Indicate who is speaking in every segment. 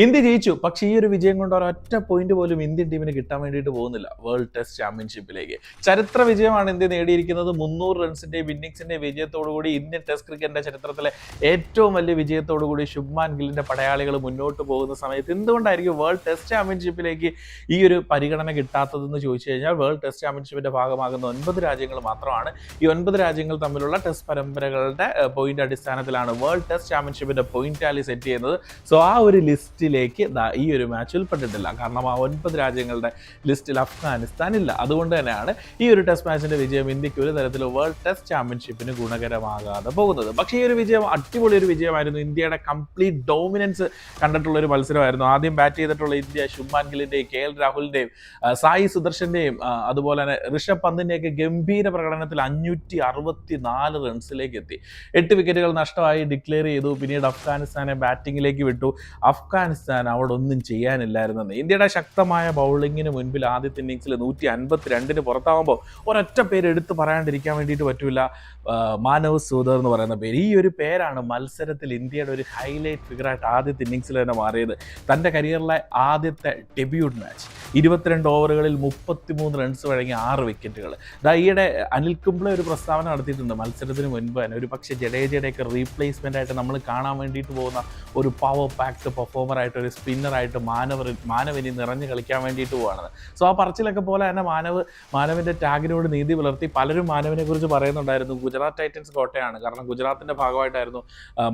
Speaker 1: India ജയിച്ചു. പക്ഷേ ഈ ഒരു വിജയം കൊണ്ട് ഒരൊറ്റ പോയിന്റ് പോലും ഇന്ത്യൻ ടീമിന് കിട്ടാൻ വേണ്ടിയിട്ട് പോകുന്നില്ല വേൾഡ് ടെസ്റ്റ് ചാമ്പ്യൻഷിപ്പിലേക്ക്. ചരിത്ര വിജയമാണ് ഇന്ത്യ നേടിയിരിക്കുന്നത്. 300 റൺസിന്റെയും ഇന്നിംഗ്സിന്റെയും വിജയത്തോടുകൂടി ഇന്ത്യൻ ടെസ്റ്റ് ക്രിക്കറ്റിന്റെ ചരിത്രത്തിലെ ഏറ്റവും വലിയ വിജയത്തോടുകൂടി ശുഭ്മാൻ ഗില്ലിന്റെ പടയാളികൾ മുന്നോട്ട് പോകുന്ന സമയത്ത് എന്തുകൊണ്ടായിരിക്കും വേൾഡ് ടെസ്റ്റ് ചാമ്പ്യൻഷിപ്പിലേക്ക് ഈ ഒരു പരിഗണന കിട്ടാത്തതെന്ന് ചോദിച്ചു കഴിഞ്ഞാൽ, വേൾഡ് ടെസ്റ്റ് ചാമ്പ്യൻഷിപ്പിന്റെ ഭാഗമാകുന്ന 9 രാജ്യങ്ങൾ മാത്രമാണ്. ഈ 9 രാജ്യങ്ങൾ തമ്മിലുള്ള ടെസ്റ്റ് പരമ്പരകളുടെ പോയിന്റ് അടിസ്ഥാനത്തിലാണ് വേൾഡ് ടെസ്റ്റ് ചാമ്പ്യൻഷിപ്പിന്റെ പോയിന്റ് ടാലി സെറ്റ് ചെയ്യുന്നത്. സോ ആ ഒരു ലിസ്റ്റിലേക്ക് ഈ ഒരു മാച്ച് ഉൾപ്പെട്ടിട്ടില്ല. കാരണം ആ 9 രാജ്യങ്ങളുടെ ലിസ്റ്റിൽ അഫ്ഗാനിസ്ഥാൻ ഇല്ല. അതുകൊണ്ട് തന്നെയാണ് ഈ ഒരു ടെസ്റ്റ് മാച്ചിന്റെ വിജയം ഇന്ത്യക്ക് ഒരു തരത്തിലും വേൾഡ് ടെസ്റ്റ് ചാമ്പ്യൻഷിപ്പിന് ഗുണകരമാകാതെ പോകുന്നത്. പക്ഷേ ഈ ഒരു വിജയം അടിപൊളി ഒരു വിജയമായിരുന്നു. ഇന്ത്യയുടെ കംപ്ലീറ്റ് ഡോമിനൻസ് കണ്ടിട്ടുള്ള ഒരു മത്സരമായിരുന്നു. ആദ്യം ബാറ്റ് ചെയ്തിട്ടുള്ള ഇന്ത്യ ശുഭ്മാൻ ഗില്ലിന്റെയും KL രാഹുലിന്റെയും സായി സുദർശന്റെയും അതുപോലെ തന്നെ ഋഷഭ് പന്തിന്റെയൊക്കെ ഗംഭീര പ്രകടനത്തിൽ 564 റൺസിലേക്ക് എത്തി. 8 വിക്കറ്റുകൾ നഷ്ടമായി ഡിക്ലെയർ ചെയ്തു. പിന്നീട് അഫ്ഗാനിസ്ഥാനെ ബാറ്റിംഗിലേക്ക് വിട്ടു. അഫ്ഗാനിസ്ഥാൻ അവിടെ ഒന്നും ചെയ്യാനില്ലായിരുന്നെന്ന്. ഇന്ത്യയുടെ ശക്തമായ ബൗളിങ്ങിന് മുൻപിൽ ആദ്യത്തെ ഇന്നിംഗ്സിൽ 152 പുറത്താവുമ്പോൾ ഒരൊറ്റ പേര് എടുത്ത് പറയാണ്ടിരിക്കാൻ വേണ്ടിയിട്ട് പറ്റില്ല, മാനവ് സൂദർ എന്ന് പറയുന്ന പേര്. ഈ ഒരു പേരാണ് മത്സരത്തിൽ ഇന്ത്യയുടെ ഒരു ഹൈലൈറ്റ് ഫിഗറായിട്ട് ആദ്യത്തെ ഇന്നിംഗ്സിൽ തന്നെ മാറിയത്. തൻ്റെ കരിയറിലെ ആദ്യത്തെ ഡെബ്യൂട്ട് മാച്ച് 22 ഓവറുകളിൽ 33 റൺസ് വഴങ്ങി 6 വിക്കറ്റുകൾ. ഈയിടെ അനിൽ കുംബ്ലെ ഒരു പ്രസ്താവന നടത്തിയിട്ടുണ്ട് മത്സരത്തിന് മുൻപ് തന്നെ. ഒരു പക്ഷേ ജഡേജയുടെയൊക്കെ റീപ്ലേസ്മെൻ്റ് ആയിട്ട് നമ്മൾ കാണാൻ വേണ്ടിയിട്ട് പോകുന്ന ഒരു പവർ പാക്ഡ് പെർഫോമറായിട്ട്, ഒരു സ്പിന്നറായിട്ട് മാനവിനി നിറഞ്ഞ് കളിക്കാൻ വേണ്ടിയിട്ട് പോവാണ്. സോ ആ പറച്ചിലൊക്കെ പോലെ തന്നെ മാനവിൻ്റെ ടാഗിനോട് നീതി പുലർത്തി പലരും മാനവിനെ കുറിച്ച് പറയുന്നുണ്ടായിരുന്നു. ഗുജറാത്ത് ടൈറ്റൻസ് കോട്ടയാണ്, കാരണം ഗുജറാത്തിൻ്റെ ഭാഗമായിട്ടായിരുന്നു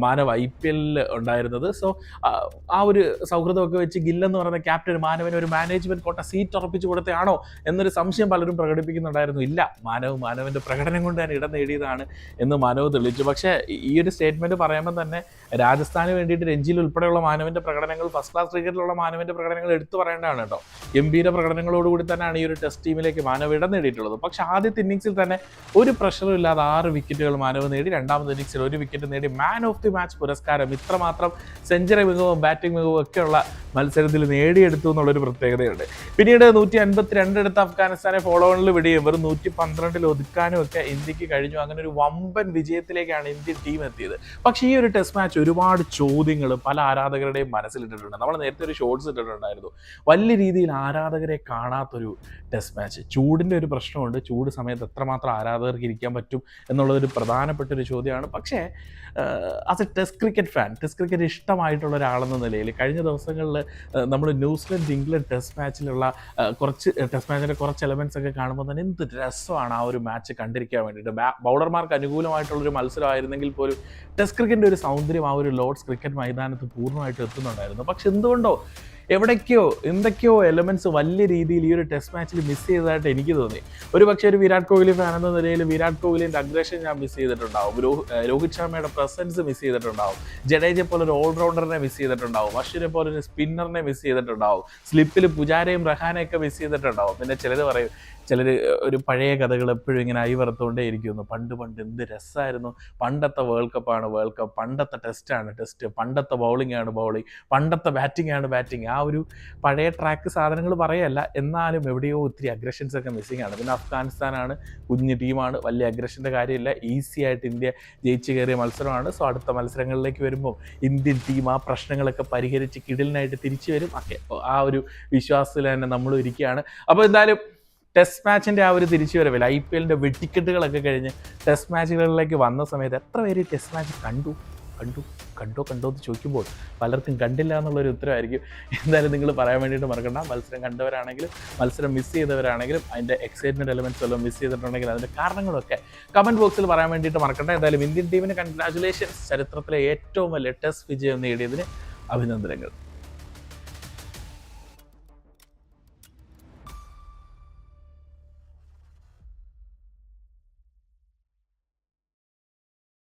Speaker 1: മാനവ് IPL ഉണ്ടായിരുന്നത്. സോ ആ ഒരു സൗഹൃദമൊക്കെ വെച്ച് ഗില്ലെന്ന് പറയുന്ന ക്യാപ്റ്റൻ മാനവിന് ഒരു മാനേജ്മെന്റ് കോട്ട സീറ്റ് ഉറപ്പിച്ചു കൊടുത്തതാണോ എന്നൊരു സംശയം പലരും പ്രകടിപ്പിക്കുന്നുണ്ടായിരുന്നു. ഇല്ല, മാനവിൻ്റെ പ്രകടനം കൊണ്ട് തന്നെ ഇടം നേടിയതാണ് എന്ന് മാനവ് തെളിയിച്ചു. പക്ഷേ ഈ ഒരു സ്റ്റേറ്റ്മെന്റ് പറയുമ്പോൾ തന്നെ രാജസ്ഥാന് വേണ്ടിയിട്ട് രഞ്ജിയിൽ ഉൾപ്പെടെയുള്ള മാനവിൻ്റെ പ്രകടനങ്ങൾ, ഫസ്റ്റ് ക്ലാസ് ക്രിക്കറ്റിലുള്ള മാനവിൻ്റെ പ്രകടനങ്ങൾ എടുത്തു പറയേണ്ടതാണ് കേട്ടോ. ഗംഭീര പ്രകടനങ്ങളോടുകൂടി തന്നെയാണ് ഈ ഒരു ടെസ്റ്റ് ടീമിലേക്ക് മാനവ് ഇടം നേടിയിട്ടുള്ളത്. പക്ഷേ ആദ്യത്തെ ഇന്നിംഗ്സിൽ തന്നെ ഒരു പ്രഷറും ഇല്ലാതെ 6 വിക്കറ്റുകൾ മാനവ് നേടി. രണ്ടാമത്തെ ഇന്നിംഗ്സിൽ 1 വിക്കറ്റ് നേടി മാൻ ഓഫ് ദി മാച്ച് പുരസ്കാരം ഇത്രമാത്രം സെഞ്ചുറി മികവും ബാറ്റിംഗ് മികവും ഒക്കെയുള്ള മത്സരത്തിൽ നേടിയെടുത്തു എന്നുള്ളൊരു പ്രത്യേകതയുണ്ട്. പിന്നീട് 152 എടുത്ത അഫ്ഗാനിസ്ഥാനെ ഫോളോ ഓണിൽ വിടുകയും വെറും 112 ഒതുക്കാനും ഒക്കെ ഇന്ത്യക്ക് കഴിഞ്ഞു. അങ്ങനെ ഒരു വമ്പൻ വിജയത്തിലേക്കാണ് ഇന്ത്യൻ ടീം എത്തിയത്. പക്ഷേ ഈ ഒരു ടെസ്റ്റ് മാച്ച് ഒരുപാട് ചോദ്യങ്ങൾ പല ആരാധകരുടെയും മനസ്സിലിട്ടിട്ടുണ്ട്. നമ്മൾ നേരത്തെ ഒരു ഷോർട്സ് ഇട്ടിട്ടുണ്ടായിരുന്നു. വലിയ രീതിയിൽ ആരാധകരെ കാണാത്തൊരു ടെസ്റ്റ് മാച്ച്. ചൂടിൻ്റെ ഒരു പ്രശ്നമുണ്ട്. ചൂട് സമയത്ത് എത്രമാത്രം ആരാധകർക്ക് ഇരിക്കാൻ പറ്റും എന്നുള്ളതൊരു പ്രധാനപ്പെട്ട ഒരു ചോദ്യമാണ്. പക്ഷേ as a test cricket fan, test cricket ഇഷ്ടമായിട്ടുള്ള ഒരാളെന്ന നിലയിൽ കഴിഞ്ഞ ദിവസങ്ങളിൽ നമ്മൾ ന്യൂസിലൻഡ് ഇംഗ്ലണ്ട് ടെസ്റ്റ് മാച്ചിലുള്ള ടെസ്റ്റ് മാച്ചിൻ്റെ കുറച്ച് എലമെൻറ്റ്സ് ഒക്കെ കാണുമ്പോൾ തന്നെ എന്ത് രസമാണ് ആ ഒരു മാച്ച് കണ്ടിരിക്കാൻ വേണ്ടിയിട്ട്. ബൗളർമാർക്ക് അനുകൂലമായിട്ടുള്ളൊരു മത്സരമായിരുന്നെങ്കിൽ പോലും ടെസ്റ്റ് ക്രിക്കറ്റിൻ്റെ ഒരു സൗന്ദര്യം ആ ഒരു ലോർഡ്സ് ക്രിക്കറ്റ് മൈതാനത്ത് പൂർണ്ണമായിട്ട് എത്തുന്നുണ്ടായിരുന്നു. പക്ഷെ എന്തുകൊണ്ടോ എന്തൊക്കെയോ എലമെൻറ്റ്സ് വലിയ രീതിയിൽ ഈ ഒരു ടെസ്റ്റ് മാച്ചിൽ മിസ് ചെയ്തതായിട്ട് എനിക്ക് തോന്നി. ഒരു പക്ഷേ ഒരു വിരാട് കോഹ്ലി ഫാൻ എന്ന നിലയിൽ വിരാട് കോഹ്ലിൻ്റെ അഗ്രഷൻ ഞാൻ മിസ് ചെയ്തിട്ടുണ്ടാവും. രോഹിത് ശർമ്മയുടെ പ്രസൻസ് മിസ് ചെയ്തിട്ടുണ്ടാവും. ജഡേജയെ പോലെ ഒരു ഓൾറൗണ്ടറിനെ മിസ് ചെയ്തിട്ടുണ്ടാവും. അശ്വിനെ പോലെ ഒരു സ്പിന്നറിനെ മിസ് ചെയ്തിട്ടുണ്ടാവും. സ്ലിപ്പിൽ പുജാരയും റഹാനെയൊക്കെ മിസ് ചെയ്തിട്ടുണ്ടാവും. പിന്നെ ചിലർ ഒരു പഴയ കഥകൾ എപ്പോഴും ഇങ്ങനെ അയവറുത്തുകൊണ്ടേ ഇരിക്കുന്നു. പണ്ട് എന്ത് രസമായിരുന്നു, പണ്ടത്തെ വേൾഡ് കപ്പാണ് വേൾഡ് കപ്പ്, പണ്ടത്തെ ടെസ്റ്റാണ് ടെസ്റ്റ്, പണ്ടത്തെ ബൗളിംഗ് ആണ് ബൗളിംഗ്, പണ്ടത്തെ ബാറ്റിംഗ് ആണ് ബാറ്റിംഗ്. ആ ഒരു പഴയ ട്രാക്ക് സാധനങ്ങൾ പറയല്ല, എന്നാലും എവിടെയോ ഒത്തിരി അഗ്രഷൻസ് ഒക്കെ മിസ്സിംഗ് ആണ്. പിന്നെ അഫ്ഗാനിസ്ഥാനാണ്, കുഞ്ഞു ടീമാണ്, വലിയ അഗ്രഷൻ്റെ കാര്യമില്ല. ഈസി ആയിട്ട് ഇന്ത്യ ജയിച്ചു കയറിയ മത്സരമാണ്. സോ അടുത്ത മത്സരങ്ങളിലേക്ക് വരുമ്പോൾ ഇന്ത്യൻ ടീം ആ പ്രശ്നങ്ങളൊക്കെ പരിഹരിച്ച് കിടിലിനായിട്ട് തിരിച്ചു വരും. ഒക്കെ ആ ഒരു വിശ്വാസത്തിൽ തന്നെ നമ്മളും ഇരിക്കുകയാണ്. അപ്പോൾ എന്തായാലും ടെസ്റ്റ് മാച്ചിൻ്റെ ആ ഒരു തിരിച്ചുവരവിൽ IPLൻ്റെ വെട്ടിക്കെട്ടുകളൊക്കെ കഴിഞ്ഞ് ടെസ്റ്റ് മാച്ചുകളിലേക്ക് വന്ന സമയത്ത് എത്ര പേര് ടെസ്റ്റ് മാച്ച് കണ്ടോ എന്ന് ചോദിക്കുമ്പോൾ പലർക്കും കണ്ടില്ല എന്നുള്ളൊരു ഉത്തരവായിരിക്കും. എന്തായാലും നിങ്ങൾ പറയാൻ വേണ്ടിയിട്ട് മറക്കണ്ട. മത്സരം കണ്ടവരാണെങ്കിലും മത്സരം മിസ് ചെയ്തവരാണെങ്കിലും അതിൻ്റെ എക്സൈറ്റ്മെൻറ്റ് എലമെൻറ്റ്സ് എല്ലാം മിസ് ചെയ്തിട്ടുണ്ടെങ്കിൽ അതിൻ്റെ കാരണങ്ങളൊക്കെ കമൻറ്റ് ബോക്സിൽ പറയാൻ വേണ്ടിയിട്ട് മറക്കണ്ട. എന്തായാലും ഇന്ത്യൻ ടീമിന് കൺഗ്രാജുലേഷൻസ്. ചരിത്രത്തിലെ ഏറ്റവും വലിയ ടെസ്റ്റ് വിജയം നേടിയതിന് അഭിനന്ദനങ്ങൾ.